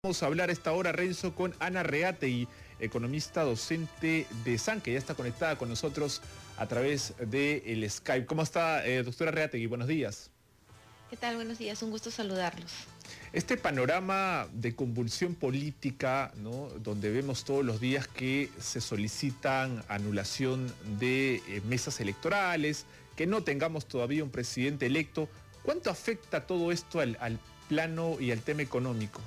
Vamos a hablar a esta hora, Renzo, con Ana Reategui, economista docente de SAN, que ya está conectada con nosotros a través del Skype. ¿Cómo está, doctora Reategui? Buenos días. ¿Qué tal? Buenos días, un gusto saludarlos. Este panorama de convulsión política, ¿no?, donde vemos todos los días que se solicitan anulación de mesas electorales, que no tengamos todavía un presidente electo, ¿cuánto afecta todo esto al plano y al tema económico?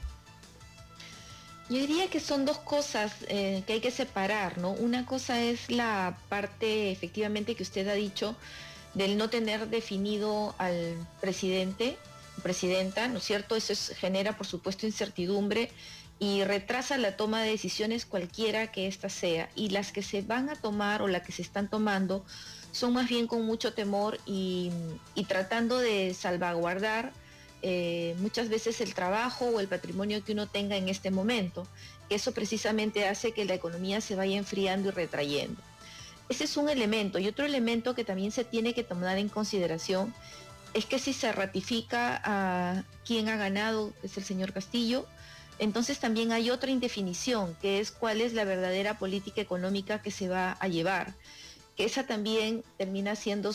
Yo diría que son dos cosas que hay que separar, ¿no? Una cosa es la parte, efectivamente, que usted ha dicho, del no tener definido al presidente, presidenta, ¿no es cierto? Genera, por supuesto, incertidumbre y retrasa la toma de decisiones cualquiera que ésta sea. Y las que se van a tomar o las que se están tomando son más bien con mucho temor y tratando de salvaguardar muchas veces el trabajo o el patrimonio que uno tenga en este momento. Eso precisamente hace que la economía se vaya enfriando y retrayendo. Ese es un elemento. Y otro elemento que también se tiene que tomar en consideración es que si se ratifica a quien ha ganado, que es el señor Castillo, entonces también hay otra indefinición, que es cuál es la verdadera política económica que se va a llevar. Que esa también termina siendo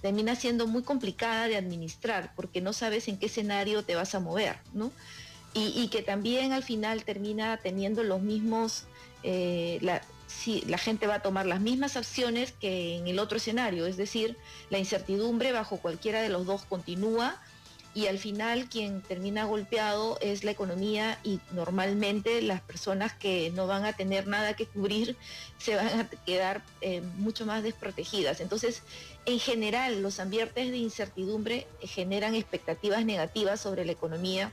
termina siendo muy complicada de administrar, porque no sabes en qué escenario te vas a mover, ¿no? Y que también al final termina teniendo los mismos, la gente va a tomar las mismas acciones que en el otro escenario, es decir, la incertidumbre bajo cualquiera de los dos continúa, y al final quien termina golpeado es la economía, y normalmente las personas que no van a tener nada que cubrir se van a quedar mucho más desprotegidas. Entonces, en general, los ambientes de incertidumbre generan expectativas negativas sobre la economía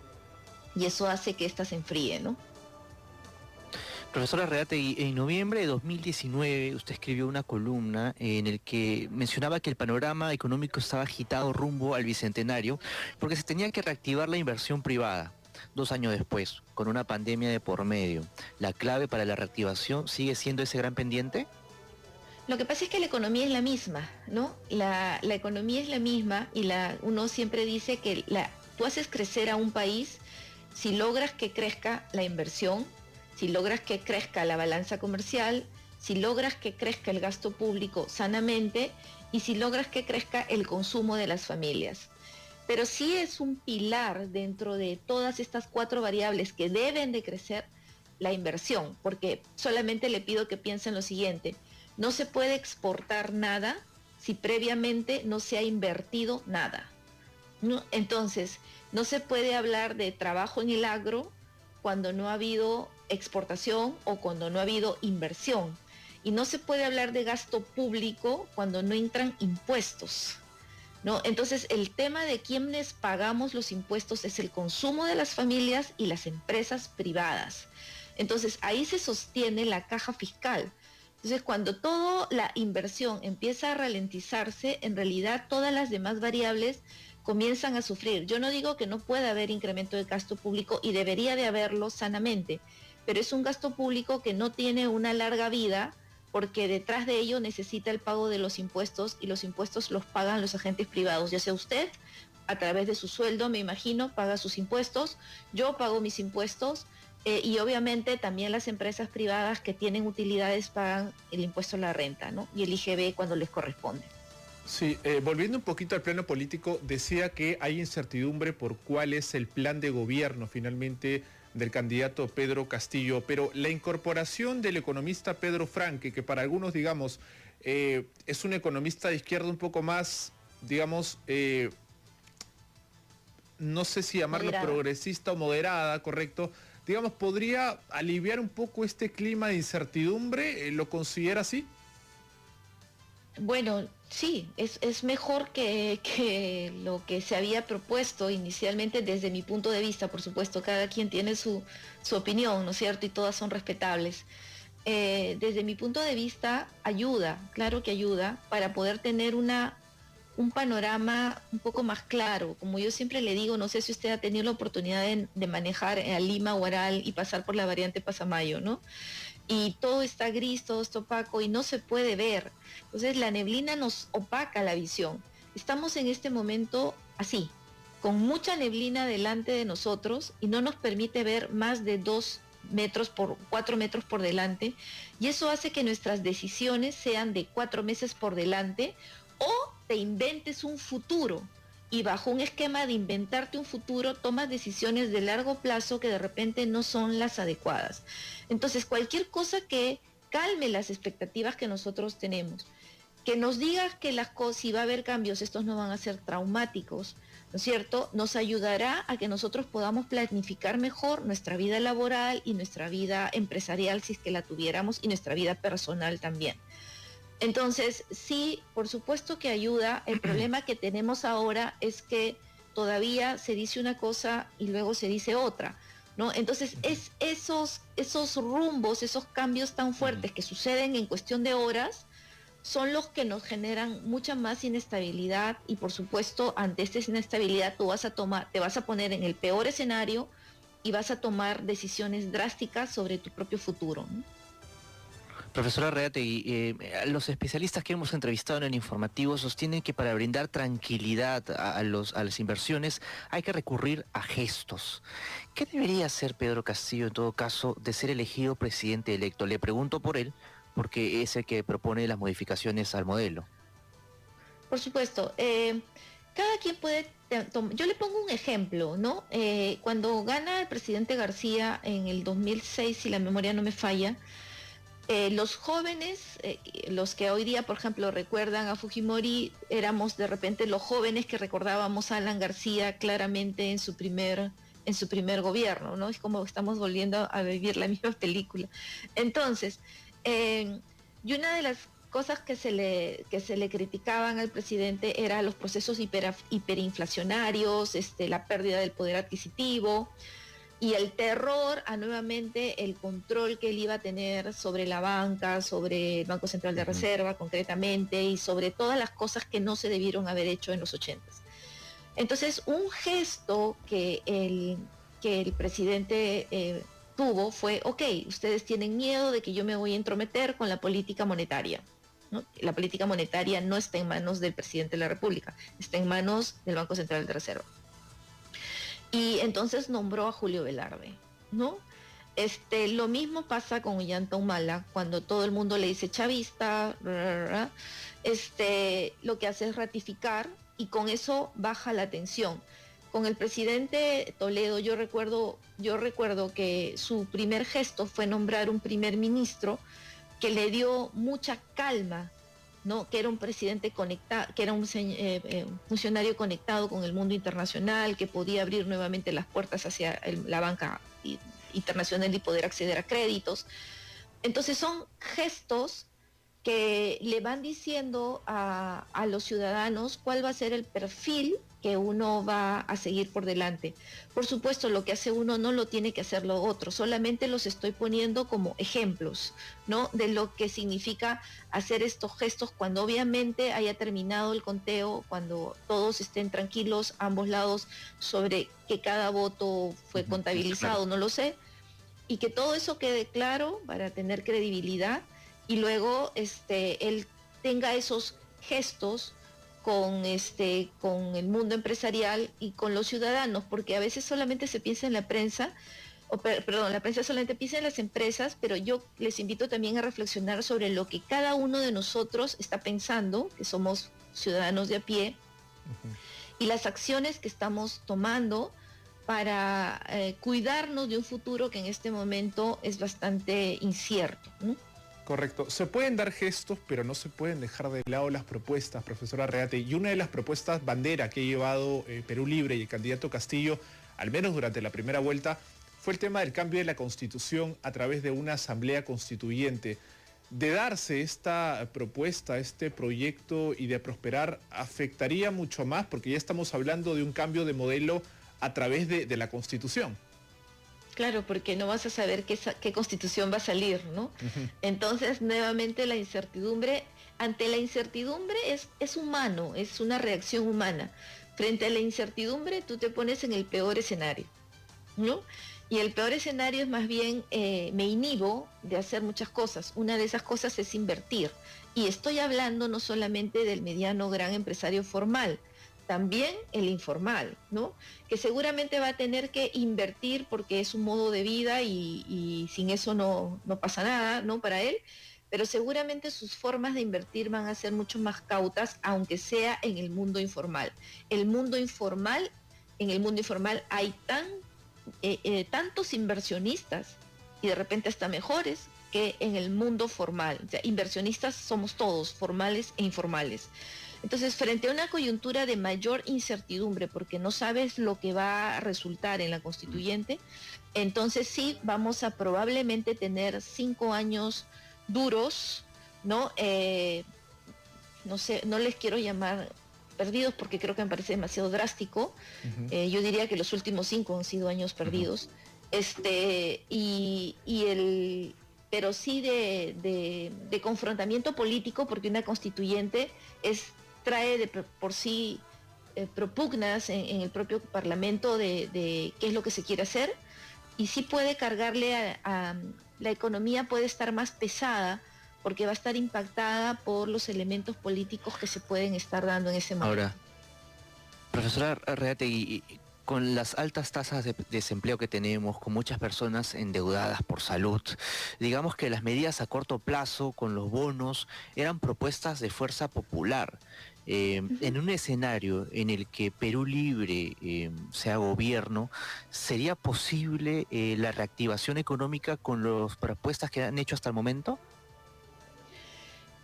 y eso hace que ésta se enfríe, ¿no? Profesora Reategui, en noviembre de 2019 usted escribió una columna en el que mencionaba que el panorama económico estaba agitado rumbo al bicentenario porque se tenía que reactivar la inversión privada. 2 años después, con una pandemia de por medio, ¿la clave para la reactivación sigue siendo ese gran pendiente? Lo que pasa es que la economía es la misma, ¿no? La economía es la misma y uno siempre dice que tú haces crecer a un país si logras que crezca la inversión, si logras que crezca la balanza comercial, si logras que crezca el gasto público sanamente y si logras que crezca el consumo de las familias. Pero sí es un pilar dentro de todas estas 4 variables que deben de crecer la inversión, porque solamente le pido que piensen lo siguiente: no se puede exportar nada si previamente no se ha invertido nada, ¿no? Entonces, no se puede hablar de trabajo en el agro cuando no ha habido exportación o cuando no ha habido inversión. Y no se puede hablar de gasto público cuando no entran impuestos, ¿no? Entonces, el tema de quiénes pagamos los impuestos es el consumo de las familias y las empresas privadas. Entonces, ahí se sostiene la caja fiscal. Entonces, cuando toda la inversión empieza a ralentizarse, en realidad todas las demás variables comienzan a sufrir. Yo no digo que no pueda haber incremento de gasto público y debería de haberlo sanamente, pero es un gasto público que no tiene una larga vida porque detrás de ello necesita el pago de los impuestos y los impuestos los pagan los agentes privados, ya sea usted a través de su sueldo, me imagino, paga sus impuestos, yo pago mis impuestos y obviamente también las empresas privadas que tienen utilidades pagan el impuesto a la renta, ¿no? Y el IGB cuando les corresponde. Sí, volviendo un poquito al plano político, decía que hay incertidumbre por cuál es el plan de gobierno finalmente del candidato Pedro Castillo, pero la incorporación del economista Pedro Franque, que para algunos, digamos, es un economista de izquierda un poco más, digamos, no sé si llamarlo Moderada. progresista o moderada, correcto, digamos, ¿podría aliviar un poco este clima de incertidumbre? ¿Lo considera así? Bueno, sí, es mejor que lo que se había propuesto inicialmente desde mi punto de vista. Por supuesto, cada quien tiene su opinión, ¿no es cierto? Y todas son respetables. Desde mi punto de vista, ayuda, claro que ayuda, para poder tener un panorama un poco más claro. Como yo siempre le digo, no sé si usted ha tenido la oportunidad de manejar a Lima, Huaral y pasar por la variante Pasamayo, ¿no? Y todo está gris, todo está opaco y no se puede ver. Entonces la neblina nos opaca la visión. Estamos en este momento así, con mucha neblina delante de nosotros y no nos permite ver más de 4 metros por delante, y eso hace que nuestras decisiones sean de 4 meses por delante, o te inventes un futuro y bajo un esquema de inventarte un futuro tomas decisiones de largo plazo que de repente no son las adecuadas. Entonces, cualquier cosa que calme las expectativas que nosotros tenemos, que nos diga que las cosas, si va a haber cambios, estos no van a ser traumáticos, ¿no es cierto?, nos ayudará a que nosotros podamos planificar mejor nuestra vida laboral y nuestra vida empresarial, si es que la tuviéramos, y nuestra vida personal también. Entonces, sí, por supuesto que ayuda. El problema que tenemos ahora es que todavía se dice una cosa y luego se dice otra, ¿no? Entonces, esos rumbos, esos cambios tan fuertes que suceden en cuestión de horas, son los que nos generan mucha más inestabilidad, y por supuesto, ante esta inestabilidad te vas a poner en el peor escenario y vas a tomar decisiones drásticas sobre tu propio futuro, ¿no? Profesora Reategui, los especialistas que hemos entrevistado en el informativo sostienen que para brindar tranquilidad a las inversiones hay que recurrir a gestos. ¿Qué debería hacer Pedro Castillo en todo caso de ser elegido presidente electo? Le pregunto por él, porque es el que propone las modificaciones al modelo. Por supuesto, cada quien puede, yo le pongo un ejemplo, ¿no? Cuando gana el presidente García en el 2006, si la memoria no me falla, los jóvenes, los que hoy día, por ejemplo, recuerdan a Fujimori, éramos de repente los jóvenes que recordábamos a Alan García claramente en su primer gobierno, ¿no? Es como estamos volviendo a vivir la misma película. Entonces, y una de las cosas que se le criticaban al presidente era los procesos hiperinflacionarios, la pérdida del poder adquisitivo y el terror a nuevamente el control que él iba a tener sobre la banca, sobre el Banco Central de Reserva concretamente, y sobre todas las cosas que no se debieron haber hecho en los 80s. Entonces, un gesto que el presidente tuvo fue, ok, ustedes tienen miedo de que yo me voy a entrometer con la política monetaria, ¿no? La política monetaria no está en manos del presidente de la República, está en manos del Banco Central de Reserva. Y entonces nombró a Julio Velarde, ¿no? Lo mismo pasa con Ollanta Humala, cuando todo el mundo le dice chavista, lo que hace es ratificar, y con eso baja la tensión. Con el presidente Toledo, yo recuerdo que su primer gesto fue nombrar un primer ministro que le dio mucha calma, ¿no? Que era un presidente conectado, que era un funcionario conectado con el mundo internacional, que podía abrir nuevamente las puertas hacia la banca internacional y poder acceder a créditos. Entonces son gestos que le van diciendo a los ciudadanos cuál va a ser el perfil que uno va a seguir por delante. Por supuesto, lo que hace uno no lo tiene que hacer lo otro, solamente los estoy poniendo como ejemplos, ¿no?, de lo que significa hacer estos gestos cuando obviamente haya terminado el conteo, cuando todos estén tranquilos, ambos lados, sobre que cada voto fue contabilizado, no lo sé, y que todo eso quede claro para tener credibilidad, y luego él tenga esos gestos con el mundo empresarial y con los ciudadanos, porque a veces solamente se piensa en la prensa, la prensa solamente piensa en las empresas, pero yo les invito también a reflexionar sobre lo que cada uno de nosotros está pensando, que somos ciudadanos de a pie, y las acciones que estamos tomando para cuidarnos de un futuro que en este momento es bastante incierto, ¿no? Correcto. Se pueden dar gestos, pero no se pueden dejar de lado las propuestas, profesora Reategui. Y una de las propuestas bandera que ha llevado Perú Libre y el candidato Castillo, al menos durante la primera vuelta, fue el tema del cambio de la Constitución a través de una asamblea constituyente. De darse esta propuesta, este proyecto y de prosperar, afectaría mucho más, porque ya estamos hablando de un cambio de modelo a través de la Constitución. Claro, porque no vas a saber qué constitución va a salir, ¿no? Entonces, nuevamente la incertidumbre, ante la incertidumbre es humano, es una reacción humana. Frente a la incertidumbre, tú te pones en el peor escenario, ¿no? Y el peor escenario es más bien, me inhibo de hacer muchas cosas. Una de esas cosas es invertir. Y estoy hablando no solamente del mediano gran empresario formal, también el informal, ¿no? Que seguramente va a tener que invertir porque es un modo de vida y sin eso no pasa nada, ¿no? Para él, pero seguramente sus formas de invertir van a ser mucho más cautas, aunque sea en el mundo informal. En el mundo informal hay tantos inversionistas y de repente hasta mejores que en el mundo formal. O sea, inversionistas somos todos, formales e informales. Entonces, frente a una coyuntura de mayor incertidumbre, porque no sabes lo que va a resultar en la constituyente, entonces sí vamos a probablemente tener 5 años duros, ¿no? No sé, no les quiero llamar perdidos porque creo que me parece demasiado drástico. Yo diría que los últimos 5 han sido años perdidos. Pero sí de confrontamiento político, porque una constituyente trae por sí propugnas en el propio Parlamento de qué es lo que se quiere hacer, y sí puede cargarle la economía, puede estar más pesada porque va a estar impactada por los elementos políticos que se pueden estar dando en ese momento. Ahora, profesora Reategui, con las altas tasas de desempleo que tenemos, con muchas personas endeudadas por salud, digamos que las medidas a corto plazo con los bonos eran propuestas de fuerza popular. En un escenario en el que Perú Libre sea gobierno, ¿sería posible la reactivación económica con las propuestas que han hecho hasta el momento?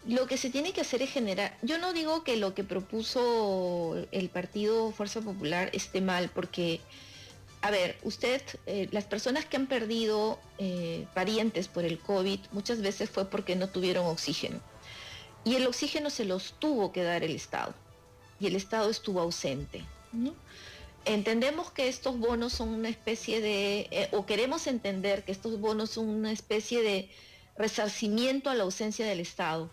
Lo que se tiene que hacer es generar, yo no digo que lo que propuso el partido Fuerza Popular esté mal, porque, a ver, las personas que han perdido parientes por el COVID, muchas veces fue porque no tuvieron oxígeno. Y el oxígeno se los tuvo que dar el Estado, y el Estado estuvo ausente, ¿no? Entendemos que estos bonos son una especie o queremos entender que estos bonos son una especie de resarcimiento a la ausencia del Estado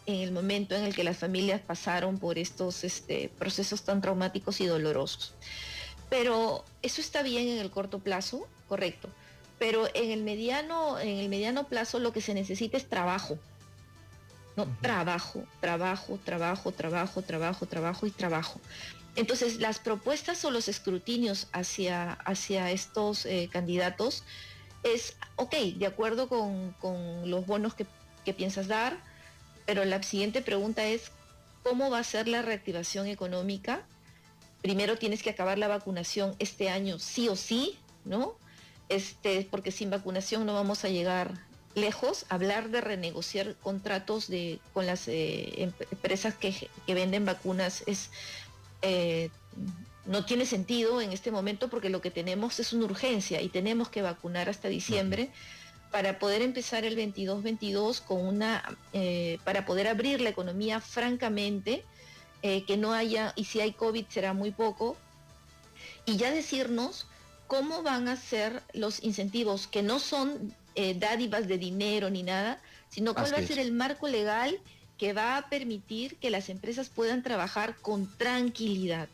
en el momento en el que las familias pasaron por estos procesos tan traumáticos y dolorosos. Pero eso está bien en el corto plazo, correcto, pero en el mediano plazo lo que se necesita es trabajo. ¿No? Trabajo y trabajo. Entonces, las propuestas o los escrutinios hacia estos candidatos es, ok, de acuerdo con los bonos que piensas dar, pero la siguiente pregunta es, ¿cómo va a ser la reactivación económica? Primero tienes que acabar la vacunación este año sí o sí, ¿no? Porque sin vacunación no vamos a llegar lejos. Hablar de renegociar contratos con las empresas que venden vacunas no tiene sentido en este momento, porque lo que tenemos es una urgencia y tenemos que vacunar hasta diciembre para poder empezar el 22-22 para poder abrir la economía francamente, que no haya, y si hay COVID será muy poco, y ya decirnos cómo van a ser los incentivos, que no son dádivas de dinero ni nada, sino cuál va a ser el marco legal que va a permitir que las empresas puedan trabajar con tranquilidad.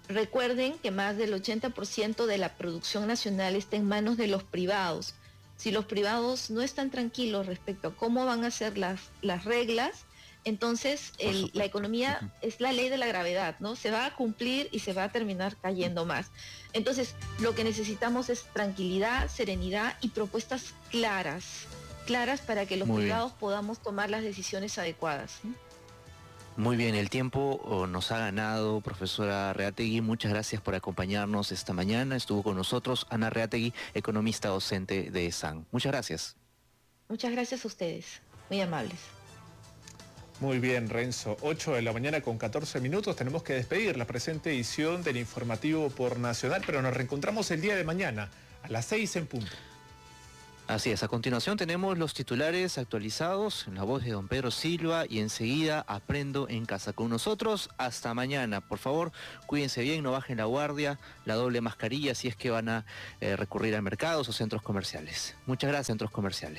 Recuerden que más del 80% de la producción nacional está en manos de los privados. Si los privados no están tranquilos respecto a cómo van a ser las reglas, entonces la economía es la ley de la gravedad, ¿no? Se va a cumplir y se va a terminar cayendo más. Entonces, lo que necesitamos es tranquilidad, serenidad y propuestas claras para que los privados podamos tomar las decisiones adecuadas, ¿no? Muy bien, el tiempo nos ha ganado, profesora Reategui. Muchas gracias por acompañarnos esta mañana. Estuvo con nosotros Ana Reategui, economista docente de ESAN. Muchas gracias. Muchas gracias a ustedes, muy amables. Muy bien, Renzo. 8 de la mañana con 14 minutos. Tenemos que despedir la presente edición del Informativo por Nacional, pero nos reencontramos el día de mañana a las 6 en punto. Así es, a continuación tenemos los titulares actualizados en la voz de don Pedro Silva y enseguida Aprendo en Casa con nosotros. Hasta mañana, por favor, cuídense bien, no bajen la guardia, la doble mascarilla si es que van a recurrir a mercados o centros comerciales. Muchas gracias, centros comerciales.